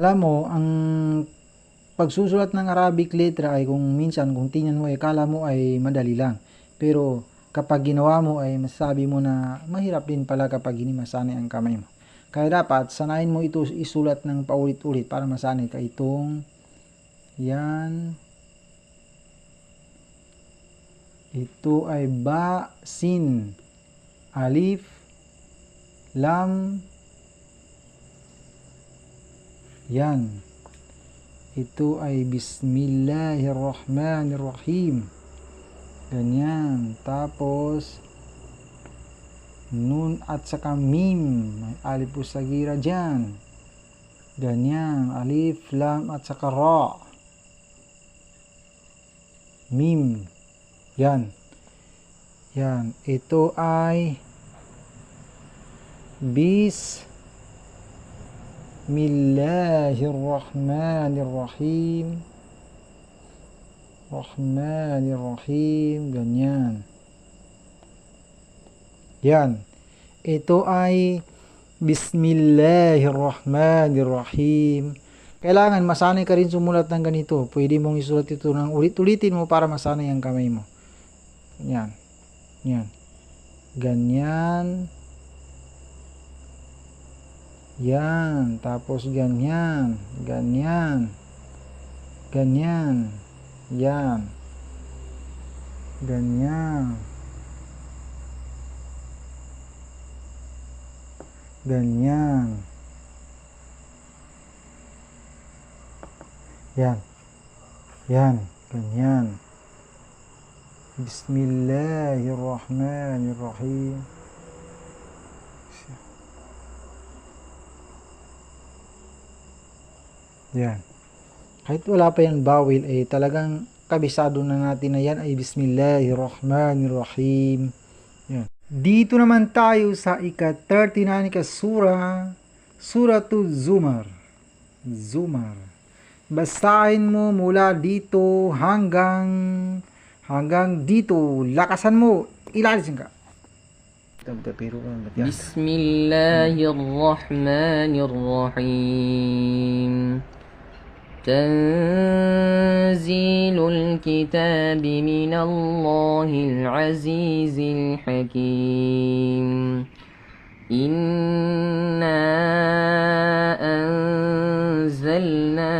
Alam mo, ang pagsusulat ng Arabic letra ay kung minsan, kung tingnan mo ay kala mo ay madali lang. Pero kapag ginawa mo ay masasabi mo na mahirap din pala kapag hindi masanay ang kamay mo. Kaya dapat sanayin mo ito isulat ng paulit-ulit para masanay ka. Itong yan. Ito ay ba, sin, alif, lam, yan. Ito ay Bismillahirrahmanirrahim. Ganyan. Tapos, nun at saka mim. May alif usagira dyan. Ganyan. Alif, lam at saka ra. Mim. Yan. Yan. Ito ay Bismillahirrahmanirrahim. Rahmanirrahim. Ganyan. Yan. Ito ay Bismillahirrahmanirrahim. Kailangan masanay ka rin sumulat ng ganito. Pwede mong isulat ito ng ulit-ulitin mo para masanay ang kamay mo. Yan. Yan. Ganyan. Yan. Tapos ganyan. Ganyan. Ganyan. Yan. Ganyan. Ganyan. Yan. Yan. Ganyan. Bismillahirrahmanirrahim. Yan. Kahit wala pa yung bawil, eh talagang kabisado na natin na yan ay Bismillahirrahmanirrahim. Yan. Dito naman tayo sa ika-39 ka surah, Suratul Zumar. Zumar. Basahin mo mula dito hanggang dito. Lakasan mo. Ilalisin ka. Bismillahirrahmanirrahim. تنزيل الكتاب من الله العزيز الحكيم إنا أنزلنا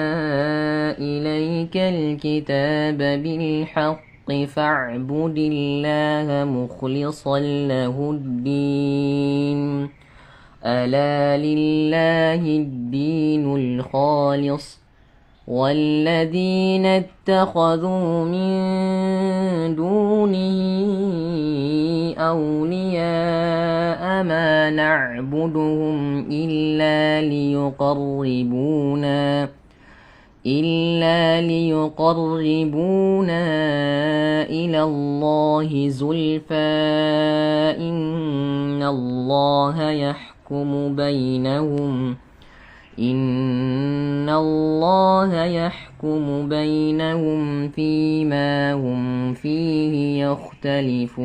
إليك الكتاب بالحق فاعبد الله مخلصا له الدين ألا لله الدين الخالص والذين اتخذوا من دونه أولياء ما نعبدهم إلا ليقربونا إلى الله زلفى إن الله يحكم بينهم فيما هم فيه يختلفون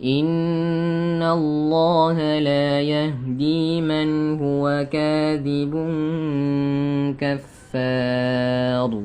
إن الله لا يهدي من هو كاذب كفار.